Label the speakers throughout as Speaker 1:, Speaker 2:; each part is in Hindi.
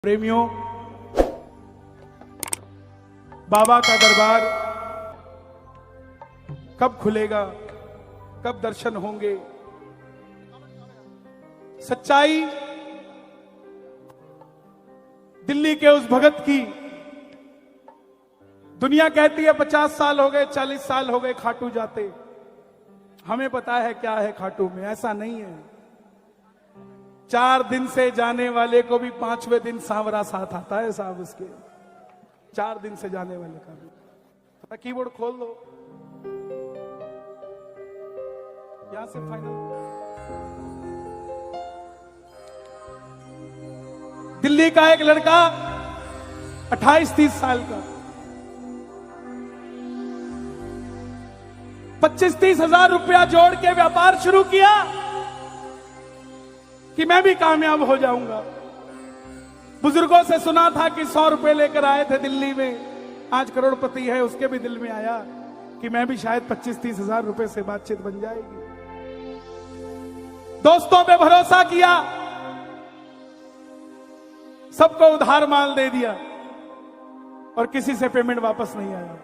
Speaker 1: प्रेमियों, बाबा का दरबार कब खुलेगा, कब दर्शन होंगे? सच्चाई दिल्ली के उस भगत की दुनिया कहती है 50 साल हो गए, 40 साल हो गए खाटू जाते। हमें पता है क्या है खाटू में, ऐसा नहीं है। 4 दिन से जाने वाले को भी 5वें दिन सांवरा साथ आता है साहब उसके। 4 दिन से जाने वाले का भी। थोड़ा कीबोर्ड खोल दो, यहां से फाइनल। दिल्ली का एक लड़का 28-30 साल का 25-30 हजार रुपया जोड़ के व्यापार शुरू किया कि मैं भी कामयाब हो जाऊंगा। बुजुर्गों से सुना था कि 100 रुपए लेकर आए थे दिल्ली में, आज करोड़पति है। उसके भी दिल में आया कि मैं भी शायद 25-30 हजार रुपए से बातचीत बन जाएगी। दोस्तों पे भरोसा किया, सबको उधार माल दे दिया और किसी से पेमेंट वापस नहीं आया।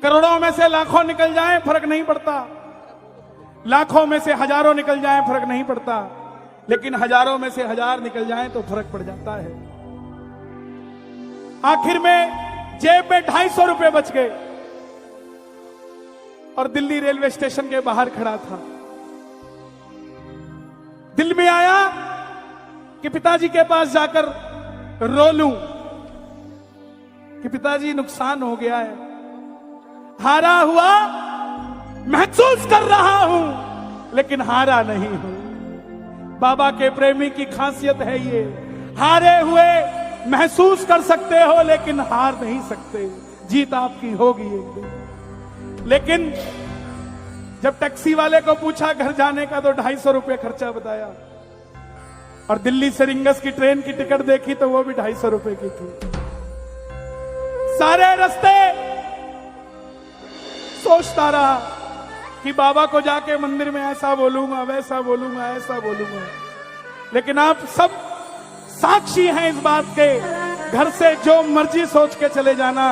Speaker 1: करोड़ों में से लाखों निकल जाएं फर्क नहीं पड़ता, लाखों में से हजारों निकल जाएं फर्क नहीं पड़ता, लेकिन हजारों में से 1000 निकल जाएं तो फर्क पड़ जाता है। आखिर में जेब में 250 रुपए बच गए और दिल्ली रेलवे स्टेशन के बाहर खड़ा था। दिल में आया कि पिताजी के पास जाकर रो लूं कि पिताजी नुकसान हो गया है, हारा हुआ महसूस कर रहा हूं लेकिन हारा नहीं हूं। बाबा के प्रेमी की खासियत है ये, हारे हुए महसूस कर सकते हो लेकिन हार नहीं सकते। जीत आपकी होगी एक दिन। लेकिन जब टैक्सी वाले को पूछा घर जाने का तो 250 रुपये खर्चा बताया और दिल्ली से रिंगस की ट्रेन की टिकट देखी तो वो भी 250 रुपए की थी। सारे रास्ते सोचता रहा कि बाबा को जाके मंदिर में ऐसा बोलूंगा, वैसा बोलूंगा, ऐसा बोलूंगा, लेकिन आप सब साक्षी हैं इस बात के। घर से जो मर्जी सोच के चले जाना,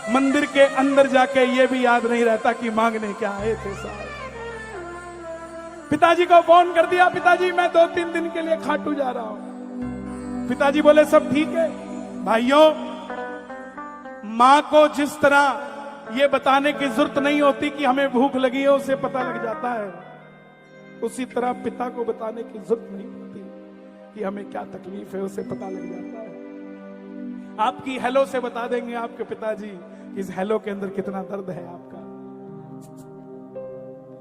Speaker 1: मंदिर के अंदर जाके ये भी याद नहीं रहता कि मांगने क्या आए थे साहब। पिताजी को फोन कर दिया, पिताजी मैं 2-3 दिन के लिए खाटू जा रहा हूं। पिताजी बोले सब ठीक है। भाइयों, मां को जिस तरह ये बताने की जरूरत नहीं होती कि हमें भूख लगी है, उसे पता लग जाता है, उसी तरह पिता को बताने की जरूरत नहीं होती कि हमें क्या तकलीफ है, उसे पता लग जाता है। आपकी हेलो से बता देंगे आपके पिताजी कि इस हेलो के अंदर कितना दर्द है आपका।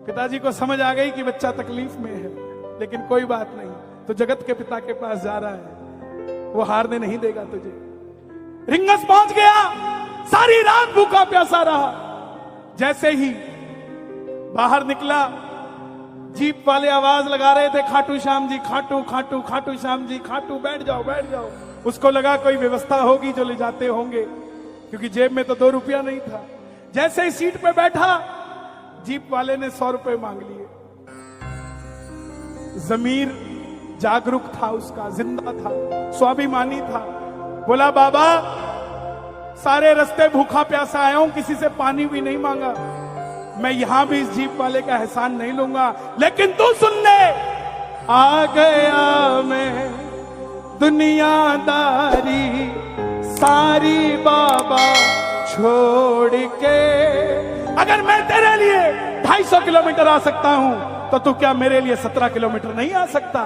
Speaker 1: पिताजी को समझ आ गई कि बच्चा तकलीफ में है, लेकिन कोई बात नहीं, तो जगत के पिता के पास जा रहा है, वो हारने नहीं देगा तुझे। रिंगस पहुंच गया, सारी रात भूखा प्यासा रहा। जैसे ही बाहर निकला, जीप वाले आवाज लगा रहे थे, खाटू श्याम जी, खाटू खाटू खाटू श्याम जी, खाटू बैठ जाओ बैठ जाओ। उसको लगा कोई व्यवस्था होगी जो ले जाते होंगे, क्योंकि जेब में तो 2 रुपया नहीं था। जैसे ही सीट पे बैठा, जीप वाले ने 100 रुपए मांग लिए। जमीर जागरूक था उसका, जिंदा था, स्वाभिमानी था। बोला बाबा सारे रास्ते भूखा प्यासा आया हूं, किसी से पानी भी नहीं मांगा, मैं यहां भी इस जीप वाले का एहसान नहीं लूंगा, लेकिन तू सुन ले, आ गया मैं दुनियादारी सारी बाबा छोड़ के। अगर मैं तेरे लिए 250 किलोमीटर आ सकता हूं तो तू क्या मेरे लिए 17 किलोमीटर नहीं आ सकता?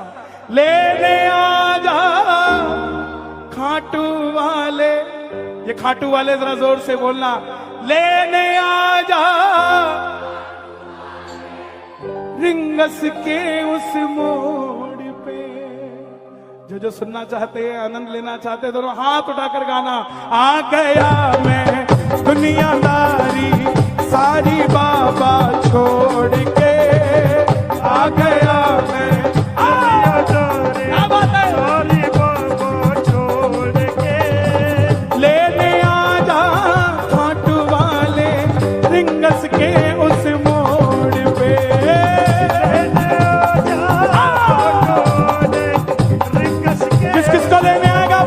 Speaker 1: लेने आ जा खाटू वाले, ये खाटू वाले जरा जोर से बोलना, लेने आ जा रिंगस के उस मोड़ पे। जो सुनना चाहते हैं, आनंद लेना चाहते हैं, दोनों हाथ उठाकर गाना, आ गया मैं दुनियादारी सारी बाबा छोड़ के, आ गया मैं किस किस को लेने आएगा।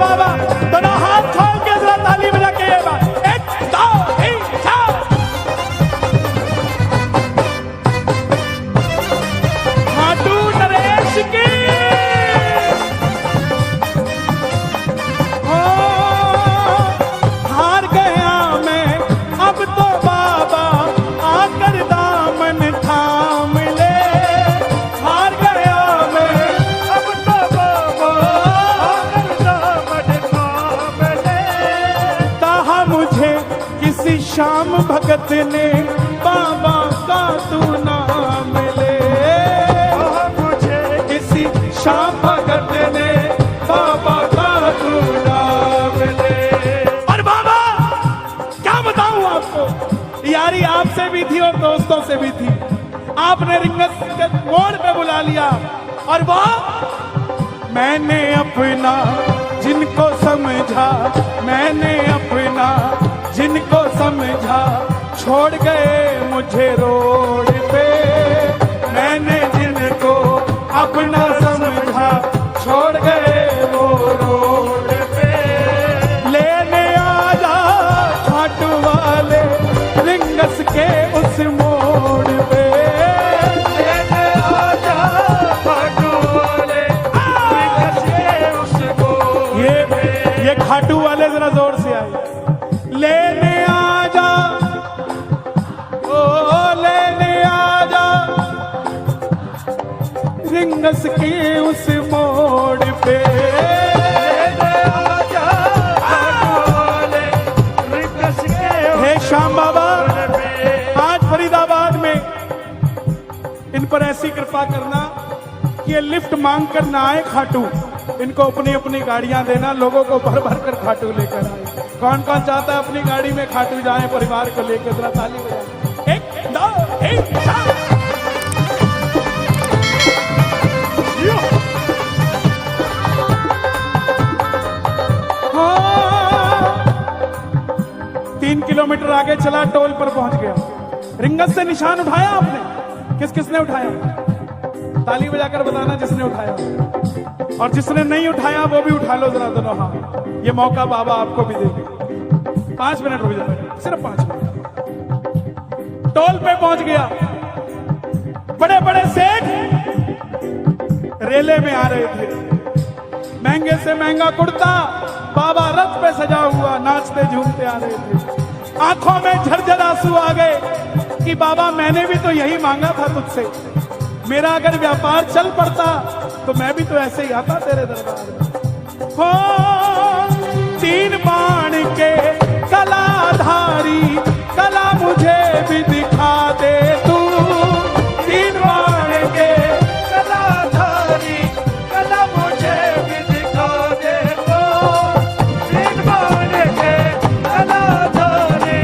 Speaker 1: श्याम भगत ने बाबा का तू नाम ले, मुझे किसी श्याम भगत ने बाबा का तू नाम ले। और बाबा क्या बताऊं आपको, यारी आपसे भी थी और दोस्तों से भी थी। आपने रिंगस के मोड़ पे बुला लिया और वो मैंने अपना जिनको समझा, मैंने अपना जिनको समझा, छोड़ गए मुझे रोड पे। मैंने जिनको अपना समझा, छोड़ गए वो रोड पे। लेने आजा खाटू वाले रिंगस के उस मोड़ पे, लेने आजा खाटू वाले रिंगस के उस मोड़ पे। ये खाटू वाले जरा जोर से आए। लेने आजा, ओ लेने आजा रिंगस के उस मोड़ पे, लेने आजा रिंगस के। हे श्याम बाबा, आज फरीदाबाद में इन पर ऐसी कृपा करना कि ये लिफ्ट मांग कर ना आए खाटू, इनको अपनी अपनी गाड़ियां देना, लोगों को भर भर कर खाटू लेकर आए। कौन कौन चाहता है अपनी गाड़ी में खाटू जाए परिवार को लेकर, जरा ताली बजाए। 1 2 3 4। 3 किलोमीटर आगे चला, टोल पर पहुंच गया। रिंगस से निशान उठाया आपने? किस किसने उठाया? ताली बजाकर बताना जिसने उठाया, और जिसने नहीं उठाया वो भी उठा लो जरा दोनों हाथ। ये मौका बाबा आपको भी देंगे। 5 मिनट रुक जाए, सिर्फ 5 मिनट। टोल पे पहुंच गया, बड़े बड़े सेठ रेले में आ रहे थे, महंगे से महंगा कुर्ता, बाबा रथ पे सजा हुआ, नाचते झूमते आ रहे थे। आंखों में झरझर आंसू आ गए कि बाबा मैंने भी तो यही मांगा था तुझसे, मेरा अगर व्यापार चल पड़ता तो मैं भी तो ऐसे ही आता तेरे दरबार में। हो 3 बाण के कलाधारी, कला मुझे भी दिखा दे तू। 3 बाण के कलाधारी, कला मुझे भी दिखा दे तू। 3 बाण के कलाधारी,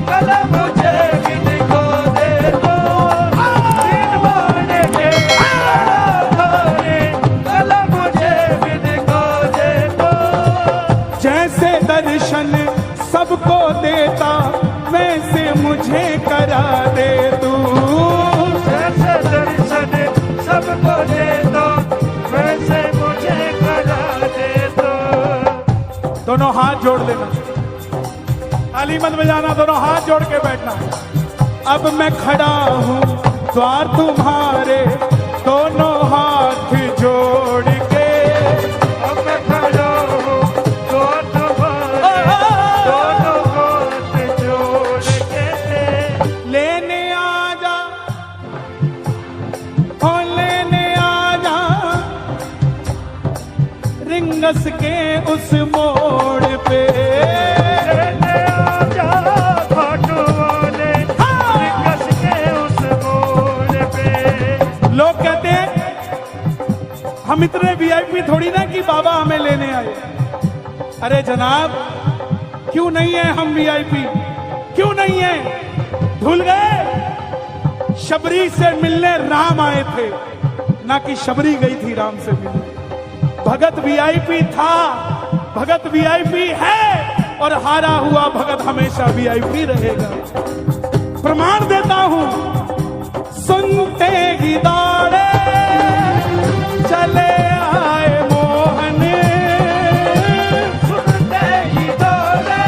Speaker 1: कला मुझे भी दिखा दे तू। 3 बाण के कलाधारी, कला मुझे भी दिखा दे तू। जैसे दर्शन सबको देता वैसे मुझे करा दे तू। जैसे दर्शन सबको देता वैसे मुझे करा दे तू। दोनों हाथ जोड़ लेना, ताली मत बजाना, दोनों हाथ जोड़ के बैठना। अब मैं खड़ा हूँ द्वार तुम्हारे, दोनों हाथ जोड़ के। अब मैं खड़ा हूँ द्वार तुम्हारे, दोनों हाथ जोड़ के। लेने आजा, ओ लेने आजा रिंगस के उस मोड़ पे। लेने आजा खाटू वाले रिंगस के उस मोड़ पे। लोग कहते हैं हम इतने वीआईपी थोड़ी ना कि बाबा हमें लेने आए। अरे जनाब, क्यों नहीं है हम वीआईपी? क्यों नहीं है? भूल गए? शबरी से मिलने राम आए थे, ना कि शबरी गई थी राम से मिलने। भगत वीआईपी था, भगत वीआईपी है, और हारा हुआ भगत हमेशा वीआईपी रहेगा। प्रमाण देता हूं, सुनते ही दौड़े चले आए मोहन। सुनते ही दौड़े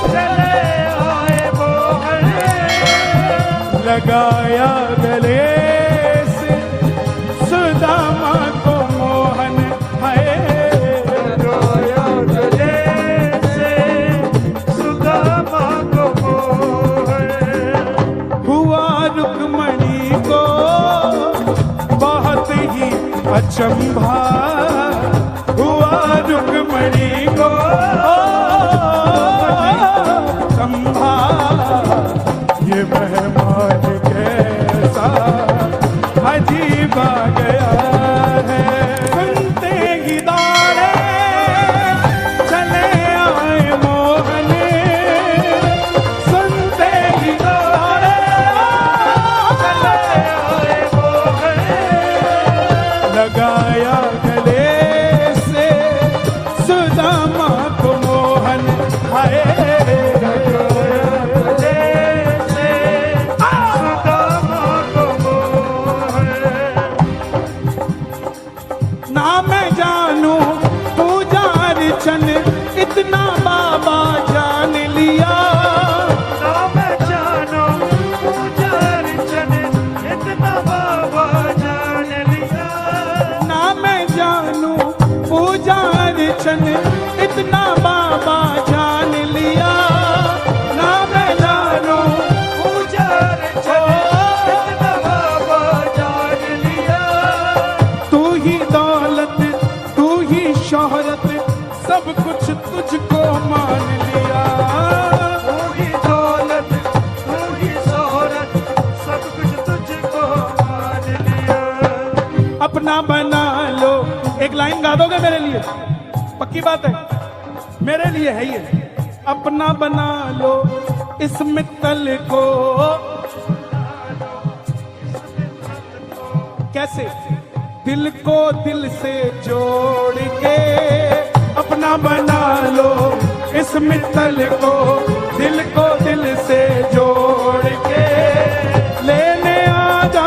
Speaker 1: चले आए मोहन। लगाया गले से सुदामा को मोहन है। लगाया गले से सुदामा को मोहन। हुआ रुक्मणी को बहुत ही अचंभा। हुआ रुक्मणी को अचंभा। ये मेहमान कैसा अजीब आ गया है। सुनते ही दौड़े चले आए मोहन, सुनते ही दौड़े चले आए मोहन, लगाया गले से सुदामा को मोहन, हाय ना मैं जानू पूजा अर्चन इतना बाबा जान लिया,
Speaker 2: ना मैं जानू पूजा अर्चन इतना बाबा जान लिया,
Speaker 1: ना मैं जानू पूजा अर्चन इतना बाबा जान लिया, ना मैं जानू
Speaker 2: पूजा अर्चन इतना बाबा जान लिया,
Speaker 1: तू ही दौलत तू ही शोहरत सब कुछ तुझको मान लिया,
Speaker 2: तू ही दौलत तू ही शोहरत सब कुछ तुझको मान लिया।
Speaker 1: अपना बना लो। एक लाइन गा दोगे मेरे लिए? पक्की बात है, मेरे लिए है ये। अपना बना लो इस मित्तल को, कैसे? दिल को दिल से जोड़ के अपना बना लो इस मित्तल को, दिल को दिल से जोड़ के लेने आ जा